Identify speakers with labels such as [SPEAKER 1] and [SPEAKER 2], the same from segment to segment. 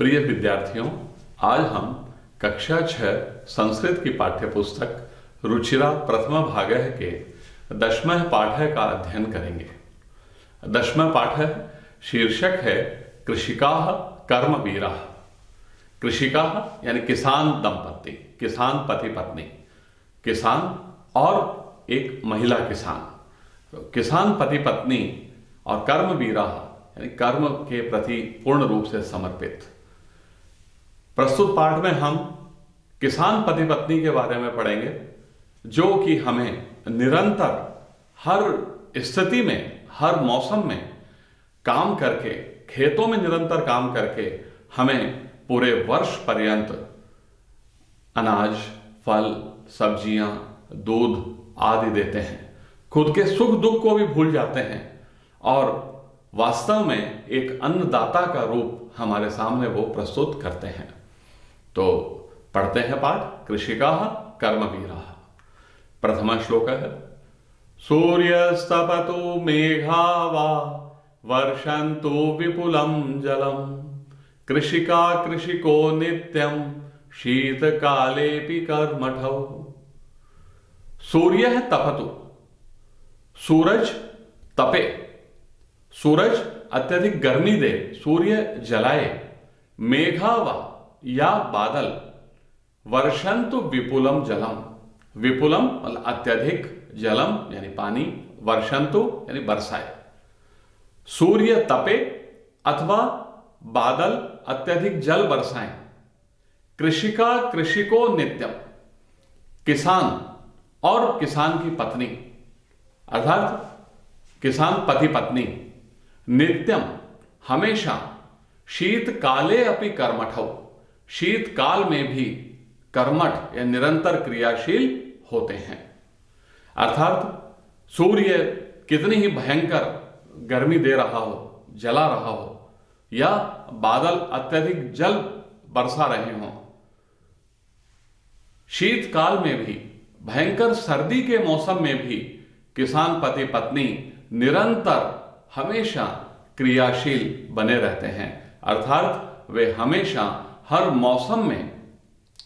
[SPEAKER 1] प्रिय विद्यार्थियों, आज हम कक्षा 6 संस्कृत की पाठ्य पुस्तक रुचिरा प्रथम भागः के 10वें पाठः का अध्ययन करेंगे। 10वें पाठः शीर्षक है कृषिकाः कर्मवीराः। कृषिकाः यानी किसान दंपत्ति, किसान पति पत्नी, किसान और एक महिला किसान, किसान पति पत्नी और कर्मवीराः यानी कर्म के प्रति पूर्ण रूप से समर्पित। प्रस्तुत पाठ में हम किसान पति पत्नी के बारे में पढ़ेंगे, जो कि हमें निरंतर हर स्थिति में, हर मौसम में काम करके, खेतों में निरंतर काम करके हमें पूरे वर्ष पर्यंत अनाज, फल, सब्जियां, दूध आदि देते हैं। खुद के सुख दुख को भी भूल जाते हैं और वास्तव में एक अन्नदाता का रूप हमारे सामने वो प्रस्तुत करते हैं। तो पढ़ते हैं पाठ कृषिकाः कर्मवीराः। प्रथम श्लोक है सूर्यस्तपतु मेघा वा वर्षन्तु विपुलं जलम कृषिका कृषिको नित्यं शीतकालेऽपि कर्मठौ। सूर्य तपतु, सूरज तपे, सूरज अत्यधिक गर्मी दे, सूर्य जलाए, मेघावा या बादल, वर्षन्तु विपुलम जलम, विपुलम मतलब अत्यधिक, जलम यानी पानी, वर्षन्तु यानी बरसाए। सूर्य तपे अथवा बादल अत्यधिक जल बरसाएं। कृषिका कृषिको नित्यम, किसान और किसान की पत्नी अर्थात किसान पति पत्नी नित्यम हमेशा, शीतकाले अपि कर्मठौ, शीतकाल में भी कर्मठ या निरंतर क्रियाशील होते हैं। अर्थात सूर्य कितनी ही भयंकर गर्मी दे रहा हो, जला रहा हो, या बादल अत्यधिक जल बरसा रहे हों, शीतकाल में भी, भयंकर सर्दी के मौसम में भी किसान पति पत्नी निरंतर हमेशा क्रियाशील बने रहते हैं। अर्थात वे हमेशा हर मौसम में,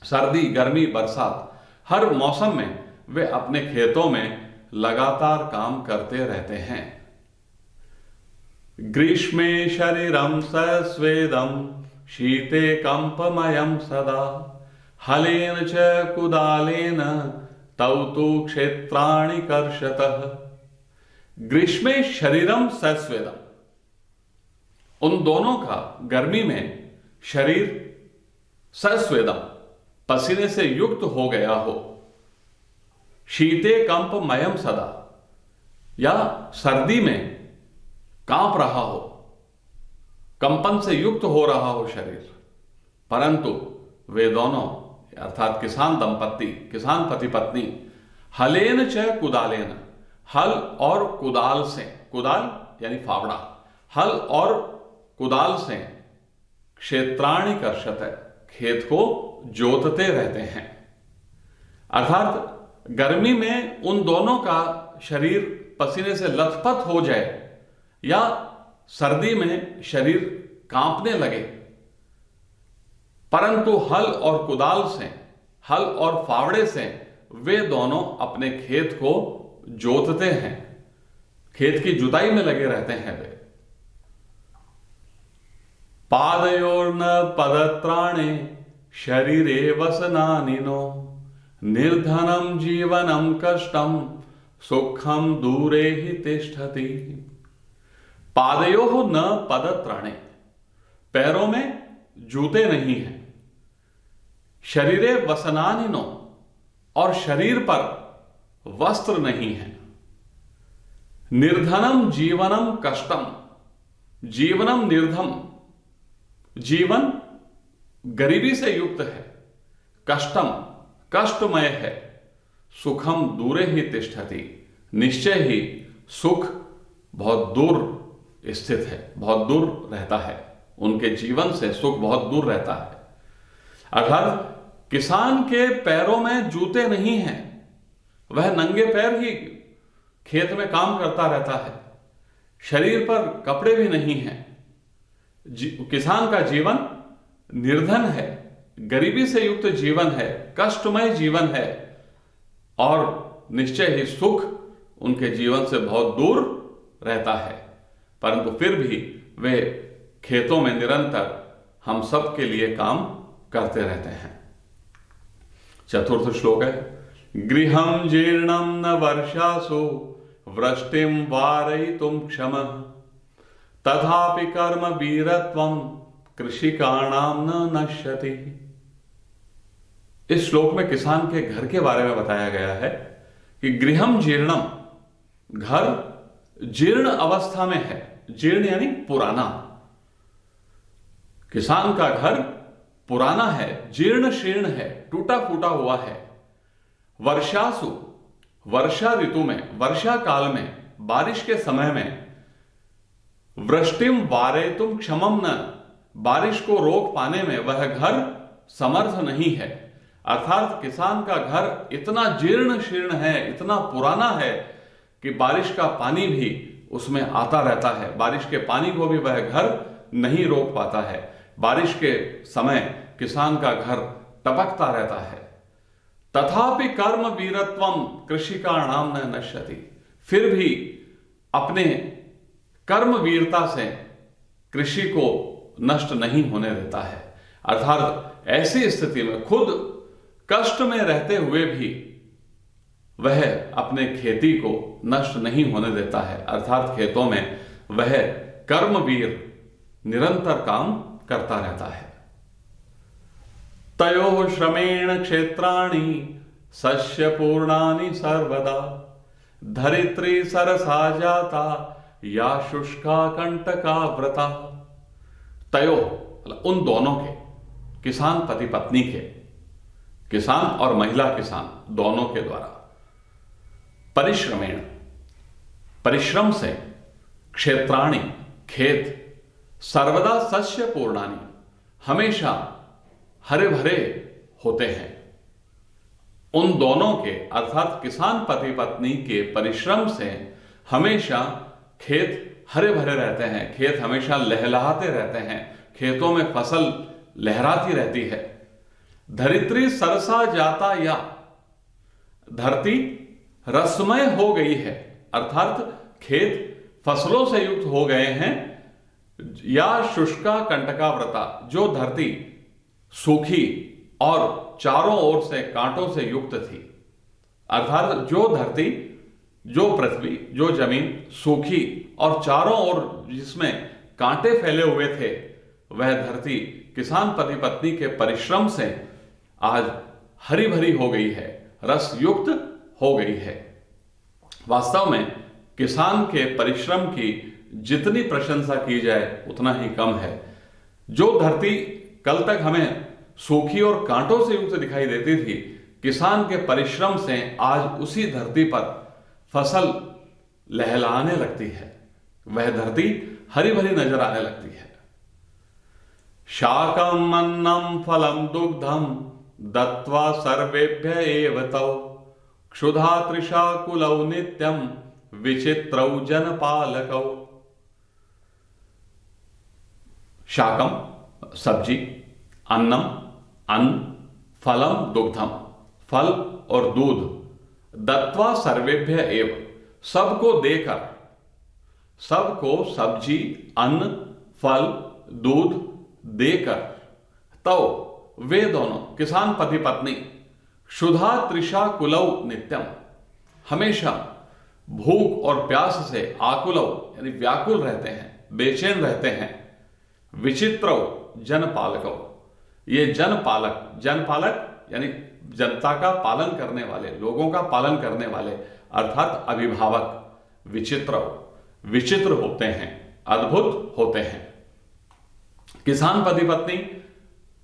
[SPEAKER 1] सर्दी, गर्मी, बरसात, हर मौसम में वे अपने खेतों में लगातार काम करते रहते हैं। ग्रीष्मे शरीरं सस्वेदं शीते कंपमयं सदा हलेन च कुदालेन तौ तु क्षेत्राणि कर्षतः। ग्रीष्मे शरीरम सस्वेदम, उन दोनों का गर्मी में शरीर सस्वेदम पसीने से युक्त हो गया हो, शीते कंपमयम सदा या सर्दी में कांप रहा हो, कंपन से युक्त हो रहा हो शरीर, परंतु वे दोनों अर्थात किसान दंपत्ति, किसान पति पत्नी हलेन च कुदालेन, हल और कुदाल से, कुदाल यानी फावड़ा, हल और कुदाल से क्षेत्राणि कर्षत, खेत को जोतते रहते हैं। अर्थात गर्मी में उन दोनों का शरीर पसीने से लथपथ हो जाए या सर्दी में शरीर कांपने लगे, परंतु हल और कुदाल से, हल और फावड़े से वे दोनों अपने खेत को जोतते हैं, खेत की जुताई में लगे रहते हैं वे। पादयोर्न पदत्राणे शरीरे वसनानिनो निर्धनम जीवनम कष्टम सुखम दूरे ही तिष्ठति। पादयोः न पदत्राणे, पैरों में जूते नहीं हैं, शरीरे वसनानिनो और शरीर पर वस्त्र नहीं है, निर्धनम जीवनम कष्टम, जीवनम निर्धम, जीवन गरीबी से युक्त है, कष्टम कष्टमय है, सुखम दूरे ही तिष्ठति, निश्चय ही सुख बहुत दूर स्थित है, बहुत दूर रहता है, उनके जीवन से सुख बहुत दूर रहता है। अर्थात किसान के पैरों में जूते नहीं हैं, वह नंगे पैर ही खेत में काम करता रहता है, शरीर पर कपड़े भी नहीं हैं। किसान का जीवन निर्धन है, गरीबी से युक्त जीवन है, कष्टमय जीवन है और निश्चय ही सुख उनके जीवन से बहुत दूर रहता है, परंतु फिर भी वे खेतों में निरंतर हम सब के लिए काम करते रहते हैं। चतुर्थ श्लोक है, गृहं जीर्णं न वर्षासु वृष्टिं वारयितुं क्षमः तथापि कर्म वीरत्वं कृषिकाणां न नश्यति। इस श्लोक में किसान के घर के बारे में बताया गया है कि गृहं जीर्णम, घर जीर्ण अवस्था में है। जीर्ण यानी पुराना। किसान का घर पुराना है, जीर्ण शीर्ण है, टूटा फूटा हुआ है। वर्षासु, वर्षा ऋतु में, वर्षा काल में, बारिश के समय में, वृष्टिम वारेतुम क्षमम न, बारिश को रोक पाने में वह घर समर्थ नहीं है। अर्थात किसान का घर इतना जीर्ण शीर्ण है, इतना पुराना है कि बारिश का पानी भी उसमें आता रहता है, बारिश के पानी को भी वह घर नहीं रोक पाता है। बारिश के समय किसान का घर टपकता रहता है। तथापि कर्म वीरत्वम कृषिकाणां न नश्यति, फिर भी अपने कर्म वीरता से कृषि को नष्ट नहीं होने देता है। अर्थात ऐसी स्थिति में खुद कष्ट में रहते हुए भी वह अपने खेती को नष्ट नहीं होने देता है। अर्थात खेतों में वह कर्मवीर निरंतर काम करता रहता है। तयोः श्रमेण क्षेत्राणि शस्य पूर्णानि सर्वदा धरित्री सरसा जाता या शुष्का कंटका व्रता। तयो उन दोनों के, किसान पति पत्नी के, किसान और महिला किसान दोनों के द्वारा परिश्रमेण, परिश्रम से, क्षेत्राणि, खेत, सर्वदा शस्य पूर्णानि, हमेशा हरे भरे होते हैं। उन दोनों के अर्थात किसान पति पत्नी के परिश्रम से हमेशा खेत हरे भरे रहते हैं, खेत हमेशा लहलहाते रहते हैं, खेतों में फसल लहराती रहती है। धरित्री सरसा जाता या, धरती रसमय हो गई है, अर्थात खेत फसलों से युक्त हो गए हैं। या शुष्का कंटकाव्रता, जो धरती सूखी और चारों ओर से कांटों से युक्त थी, अर्थात जो धरती, जो पृथ्वी, जो जमीन सूखी और चारों ओर जिसमें कांटे फैले हुए थे, वह धरती किसान पति पत्नी के परिश्रम से आज हरी भरी हो गई है, रस युक्त हो गई है। वास्तव में किसान के परिश्रम की जितनी प्रशंसा की जाए उतना ही कम है। जो धरती कल तक हमें सूखी और कांटों से युक्त दिखाई देती थी, किसान के परिश्रम से आज उसी धरती पर फसल लहलहाने लगती है, वह धरती हरी भरी नजर आने लगती है। शाकम अन्नम फलम दुग्धम दत्वा सर्वेभ्य एव तौ क्षुधा तृषा कुलौ नित्यम विचित्रौ जनपालकौ। शाकम सब्जी, अन्नम अन्न, फलम दुग्धम फल और दूध, दत्वा सर्वेभ्य एव सबको देकर, सबको सब्जी, अन्न, फल, दूध देकर, तो वे दोनों किसान पति पत्नी क्षुधा तृषा कुलौ नित्यम, हमेशा भूख और प्यास से आकुलौ यानी व्याकुल रहते हैं, बेचैन रहते हैं। विचित्रौ जनपालकौ, ये जनपालक, जनपालक यानी जनता का पालन करने वाले, लोगों का पालन करने वाले, अर्थात अभिभावक विचित्रौ, विचित्र होते हैं, अद्भुत होते हैं। किसान पति पत्नी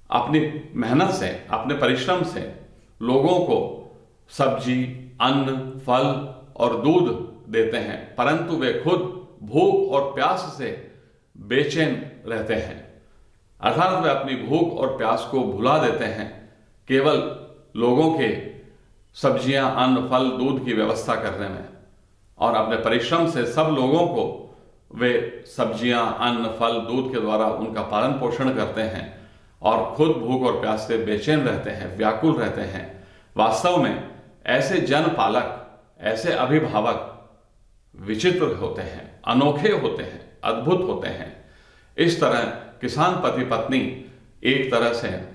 [SPEAKER 1] अपनी मेहनत से, अपने परिश्रम से लोगों को सब्जी, अन्न, फल और दूध देते हैं, परंतु वे खुद भूख और प्यास से बेचैन रहते हैं। अर्थात वे अपनी भूख और प्यास को भुला देते हैं, केवल लोगों के सब्जियां, अन्न, फल, दूध की व्यवस्था करने में, और अपने परिश्रम से सब लोगों को वे सब्जियां, अन्न, फल, दूध के द्वारा उनका पालन पोषण करते हैं। और खुद भूख और प्यास से बेचैन रहते हैं, व्याकुल रहते हैं। वास्तव में ऐसे जनपालक, ऐसे अभिभावक विचित्र होते हैं, अनोखे होते हैं, अद्भुत होते हैं। इस तरह किसान पति पत्नी एक तरह से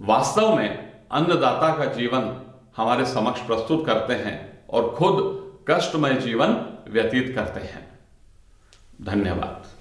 [SPEAKER 1] वास्तव में अन्नदाता का जीवन हमारे समक्ष प्रस्तुत करते हैं और खुद कष्टमय जीवन व्यतीत करते हैं। धन्यवाद।